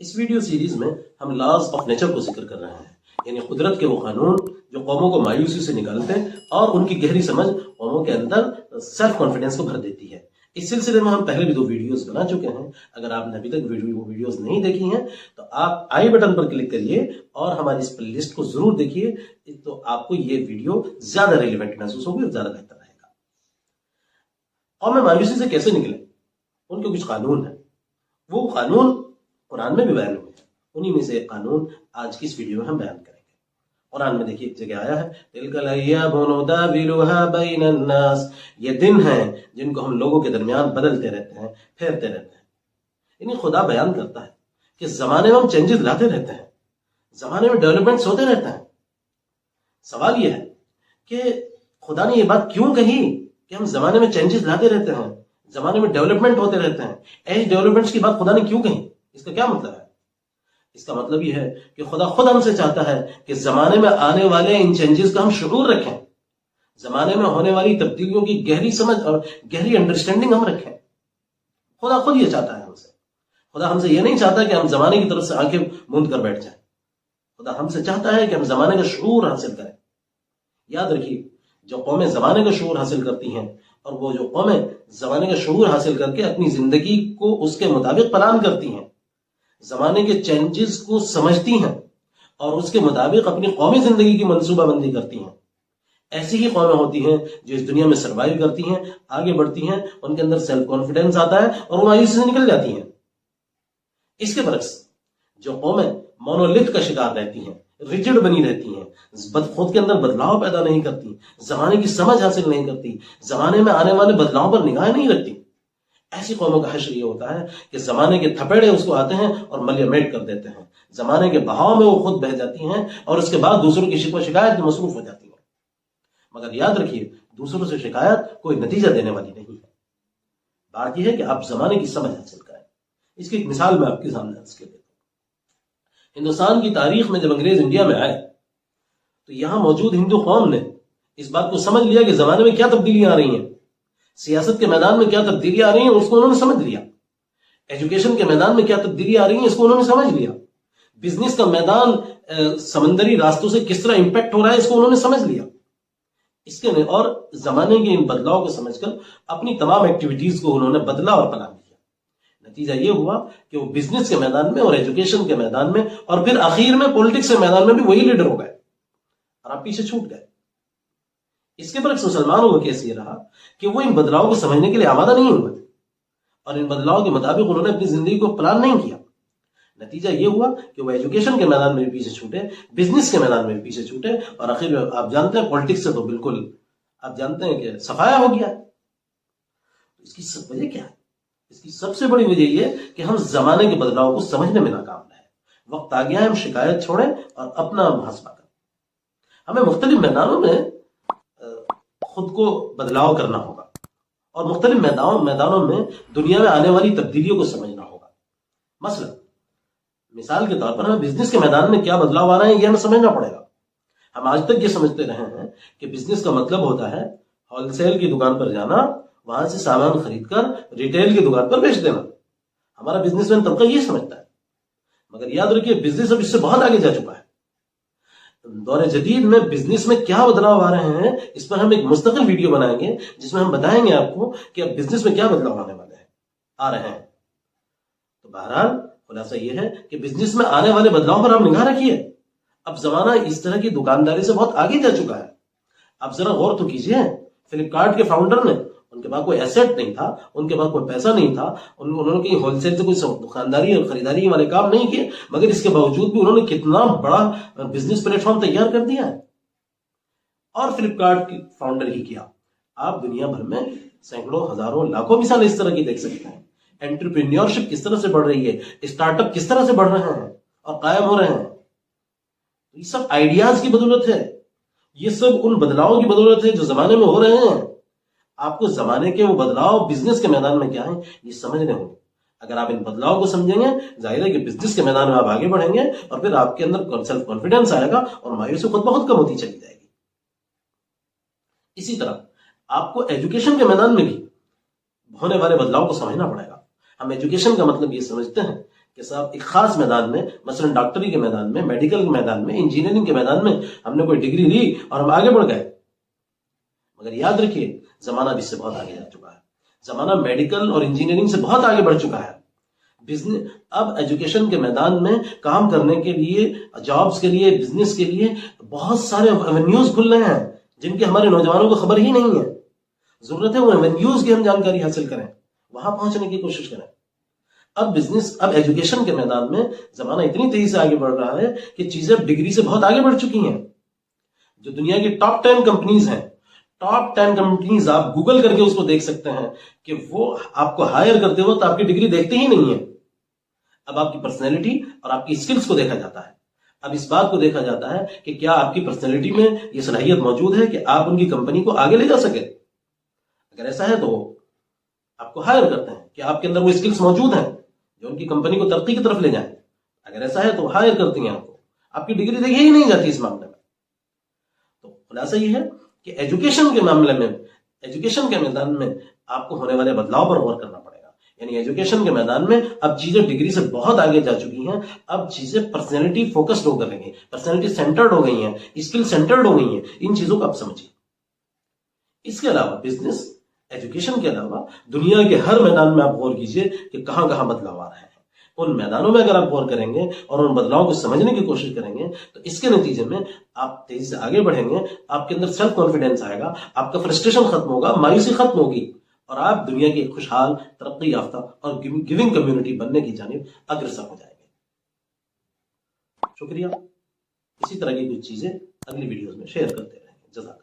اس video series میں ہم laws of nature کو ذکر کر رہے ہیں، یعنی قدرت کے وہ قانون جو قوموں کو مایوسی سے نکالتے ہیں اور ان کی گہری سمجھ قوموں کے اندر سیلف کانفیڈنس کو بھر دیتی ہے۔ اس سلسلے میں ہم پہلے بھی 2 ویڈیوز بنا چکے ہیں۔ اگر آپ نے ابھی تک وہ ویڈیوز نہیں دیکھی ہیں تو آپ آئی بٹن پر کلک کریے اور ہماری اس پلے لسٹ کو ضرور دیکھیے، تو آپ کو یہ ویڈیو زیادہ ریلیونٹ محسوس ہوگی اور زیادہ بہتر رہے گا۔ قوم مایوسی سے کیسے نکلیں؟ ان کے کچھ قانون ہیں، وہ قانون قرآن میں بھی بیان ہوئے ہیں، انہی میں سے ایک قانون آج کی اس ویڈیو میں ہم بیان کریں گے۔ قرآن میں دیکھیے ایک جگہ آیا ہے، تِلْكَ الْأَيَّامُ نُدَاوِلُهَا بَيْنَ النَّاسِ، یہ دن ہیں جن کو ہم لوگوں کے درمیان بدلتے رہتے ہیں، پھیرتے رہتے ہیں۔ یعنی خدا بیان کرتا ہے کہ زمانے میں ہم چینجز لاتے رہتے ہیں، زمانے میں ڈیولپمنٹس ہوتے رہتے ہیں۔ سوال یہ ہے کہ خدا نے یہ بات کیوں کہی کہ ہم زمانے میں چینجز لاتے رہتے ہیں، زمانے میں ڈیولپمنٹ ہوتے رہتے ہیں؟ ایج ڈیولپمنٹس کی بات خدا نے کیوں کہی؟ اس کا کیا مطلب ہے؟ اس کا مطلب یہ ہے کہ خدا خود ہم سے چاہتا ہے کہ زمانے میں آنے والے ان چینجز کا ہم شعور رکھیں، زمانے میں ہونے والی تبدیلیوں کی گہری سمجھ اور گہری انڈرسٹینڈنگ ہم رکھیں۔ خدا خود یہ چاہتا ہے ہم سے۔ خدا ہم سے یہ نہیں چاہتا کہ ہم زمانے کی طرف سے آنکھیں موند کر بیٹھ جائیں۔ خدا ہم سے چاہتا ہے کہ ہم زمانے کا شعور حاصل کریں۔ یاد رکھیے، جو قومیں زمانے کا شعور حاصل کرتی ہیں اور وہ جو قومیں زمانے کا شعور حاصل کر کے اپنی زندگی کو اس کے مطابق پلان کرتی ہیں، زمانے کے چینجز کو سمجھتی ہیں اور اس کے مطابق اپنی قومی زندگی کی منصوبہ بندی کرتی ہیں، ایسی ہی قومیں ہوتی ہیں جو اس دنیا میں سروائیو کرتی ہیں، آگے بڑھتی ہیں، ان کے اندر سیلف کانفیڈنس آتا ہے اور وہ مایوسی سے نکل جاتی ہیں۔ اس کے برعکس جو قومیں مونولتھ کا شکار رہتی ہیں، ریجڈ بنی رہتی ہیں، خود کے اندر بدلاؤ پیدا نہیں کرتی، زمانے کی سمجھ حاصل نہیں کرتی، زمانے میں آنے والے بدلاؤں پر نگاہ نہیں رکھتی، ایسی قوموں کا حشر یہ ہوتا ہے کہ زمانے کے تھپیڑے اس کو آتے ہیں اور ملیمیٹ کر دیتے ہیں، زمانے کے بہاؤ میں وہ خود بہہ جاتی ہیں اور اس کے بعد دوسروں کی شکوہ شکایت میں مصروف ہو جاتی ہیں۔ مگر یاد رکھیے، دوسروں سے شکایت کوئی نتیجہ دینے والی نہیں ہے۔ بات یہ ہے کہ آپ زمانے کی سمجھ حاصل کریں۔ اس کی ایک مثال میں آپ کے سامنے عرض کر دیتا ہوں۔ ہندوستان کی تاریخ میں جب انگریز انڈیا میں آئے تو یہاں موجود ہندو قوم نے اس بات کو سمجھ لیا کہ زمانے میں کیا تبدیلیاں آ رہی ہیں، سیاست کے میدان میں کیا تبدیلیاں آ رہی ہیں، اس کو انہوں نے سمجھ لیا۔ ایجوکیشن کے میدان میں کیا تبدیلیاں آ رہی ہیں، اس کو انہوں نے سمجھ لیا۔ بزنس کا میدان سمندری راستوں سے کس طرح امپیکٹ ہو رہا ہے، اس کو انہوں نے سمجھ لیا۔ اس کے اور زمانے کے ان بدلاؤ کو سمجھ کر اپنی تمام ایکٹیویٹیز کو انہوں نے بدلا اور پلان کیا۔ نتیجہ یہ ہوا کہ وہ بزنس کے میدان میں اور ایجوکیشن کے میدان میں اور پھر آخر میں پولیٹکس کے میدان میں بھی وہی لیڈر ہو گئے اور آپ پیچھے چھوٹ گئے۔ اس کے برعکس مسلمانوں کا کیس یہ رہا کہ وہ ان بدلاؤں کو سمجھنے کے لیے آمادہ نہیں ہوئے اور ان بدلاؤں کے مطابق انہوں نے اپنی زندگی کو پلان نہیں کیا۔ نتیجہ یہ ہوا کہ وہ ایجوکیشن کے میدان میں بھی پیچھے چھوٹے، بزنس کے میدان میں بھی پیچھے چھوٹے اور آخر میں آپ جانتے ہیں پولیٹکس سے تو بالکل آپ جانتے ہیں کہ صفایا ہو گیا۔ اس کی سب وجہ کیا ہے؟ اس کی سب سے بڑی وجہ یہ کہ ہم زمانے کے بدلاؤ کو سمجھنے میں ناکام رہے۔ وقت آ گیا ہے ہم شکایت چھوڑیں اور اپنا محاسبہ کریں۔ ہمیں مختلف میدانوں میں خود کو بدلاؤ کرنا ہوگا اور مختلف میدانوں میں دنیا میں آنے والی تبدیلیوں کو سمجھنا ہوگا۔ مثال کے طور پر ہمیں بزنس کے میدان میں کیا بدلاؤ آ رہے ہیں یہ ہمیں سمجھنا پڑے گا۔ ہم آج تک یہ سمجھتے رہے ہیں کہ بزنس کا مطلب ہوتا ہے ہول سیل کی دکان پر جانا، وہاں سے سامان خرید کر ریٹیل کی دکان پر بیچ دینا۔ ہمارا بزنس مین طبقہ یہ سمجھتا ہے، مگر یاد رکھیے بزنس اب اس سے بہت آگے جا چکا ہے۔ دور جدید میں بزنس میں کیا بدلاؤ آ رہے ہیں اس پر ہم ایک مستقل ویڈیو بنائیں گے جس میں ہم بتائیں گے آپ کو کہ اب بزنس میں کیا بدلاؤ آنے والے ہیں، آ رہے ہیں۔ تو بہرحال خلاصہ یہ ہے کہ بزنس میں آنے والے بدلاؤ پر آپ نگاہ رکھیے۔ اب زمانہ اس طرح کی دکانداری سے بہت آگے جا چکا ہے۔ آپ ذرا غور تو کیجئے، فلپکارٹ کے فاؤنڈر نے، ان کے پاس کوئی ایسٹ نہیں تھا، ان کے پاس کوئی پیسہ نہیں تھا، انہوں نے کہیں ہول سیل سے کوئی دکانداری اور خریداری والے کام نہیں کیے، مگر اس کے باوجود بھی انہوں نے کتنا بڑا بزنس پلیٹ فارم تیار کر دیا ہے۔ اور فلپکارٹ کی فاؤنڈر ہی کیا، آپ دنیا بھر میں سینکڑوں، ہزاروں، لاکھوں مثال اس طرح کی دیکھ سکتے ہیں۔ انٹرپرینیورشپ کس طرح سے بڑھ رہی ہے، اسٹارٹ اپ کس طرح سے بڑھ رہے ہیں اور قائم ہو رہے ہیں۔ یہ سب آئیڈیاز کی بدولت ہے، یہ سب ان بدلاؤں کی بدولت ہے جو زمانے میں ہو رہے ہیں۔ آپ کو زمانے کے وہ بدلاؤ بزنس کے میدان میں کیا ہیں یہ سمجھنے ہوں گے۔ اگر آپ ان بدلاؤں کو سمجھیں گے، ظاہر ہے کہ بزنس کے میدان میں آپ آگے بڑھیں گے اور پھر آپ کے اندر سیلف کانفیڈنس آئے گا اور مایوسی خود بخود کم ہوتی چلی جائے گی۔ اسی طرح آپ کو ایجوکیشن کے میدان میں بھی ہونے والے بدلاؤ کو سمجھنا پڑے گا۔ ہم ایجوکیشن کا مطلب یہ سمجھتے ہیں کہ صاحب ایک خاص میدان میں، مثلا ڈاکٹری کے میدان میں، میڈیکل کے میدان میں، انجینئرنگ کے میدان میں ہم نے کوئی ڈگری لی اور ہم آگے بڑھ گئے، مگر یاد رکھیے زمانہ بھی اس سے بہت آگے جا چکا ہے. زمانہ میڈیکل اور انجینئرنگ سے بہت آگے بڑھ چکا ہے. اب ایجوکیشن کے میدان میں کام کرنے کے لیے، جابز کے لیے، بزنس کے لیے بہت سارے ایونیوز کھل رہے ہیں جن کی ہمارے نوجوانوں کو خبر ہی نہیں ہے. ضرورت ہے وہ ایونیوز کی ہم جانکاری حاصل کریں، وہاں پہنچنے کی کوشش کریں. اب ایجوکیشن کے میدان میں زمانہ اتنی تیزی سے آگے بڑھ رہا ہے کہ چیزیں ڈگری سے بہت آگے بڑھ چکی ہیں. جو دنیا کی ٹاپ 10 کمپنیز ہیں، ٹاپ 10 کمپنیز آپ گوگل کر کے اس کو دیکھ سکتے ہیں کہ وہ آپ کو ہائر کرتے وقت آپ کی ڈگری دیکھتے ہی نہیں ہے. اب آپ کی پرسنالٹی اور آپ کی اسکلز کو دیکھا جاتا ہے. اب اس بات کو دیکھا جاتا ہے کہ کیا آپ کی پرسنالٹی میں یہ صلاحیت موجود ہے کہ آپ ان کی کمپنی کو آگے لے جا سکے. اگر ایسا ہے تو آپ کو ہائر کرتے ہیں کہ آپ کے اندر وہ اسکلز موجود ہیں جو ان کی کمپنی کو ترقی کی طرف لے جائیں. اگر ایسا ہے تو ہائر کرتی ہیں آپ کی ڈگری دیکھی ہی نہیں جاتی اس معاملے میں. تو خلاصہ یہ ہے کہ ایجوکیشن کے معاملے میں، ایجوکیشن کے میدان میں آپ کو ہونے والے بدلاؤ پر غور کرنا پڑے گا. یعنی ایجوکیشن کے میدان میں اب چیزیں ڈگری سے بہت آگے جا چکی ہیں. اب چیزیں پرسنالٹی فوکسڈ ہو کر رہی ہیں، پرسنالٹی سینٹرڈ ہو گئی ہیں، اسکل سینٹرڈ ہو گئی ہیں. ان چیزوں کو آپ سمجھیے. اس کے علاوہ بزنس، ایجوکیشن کے علاوہ دنیا کے ہر میدان میں آپ غور کیجئے کہ کہاں کہاں بدلاؤ آ رہے ہیں. ان میدانوں میں اگر آپ غور کریں گے اور ان بدلاؤں کو سمجھنے کی کوشش کریں گے تو اس کے نتیجے میں آپ تیزی سے آگے بڑھیں گے. آپ کے اندر سیلف کانفیڈنس آئے گا، آپ کا فرسٹریشن ختم ہوگا، مایوسی ختم ہوگی، اور آپ دنیا کی ایک خوشحال، ترقی یافتہ اور گیونگ کمیونٹی بننے کی جانب اگرسر ہو جائیں گے. شکریہ. اسی طرح کی کچھ چیزیں اگلی ویڈیوز میں شیئر کرتے رہیں گے. جزاک اللہ.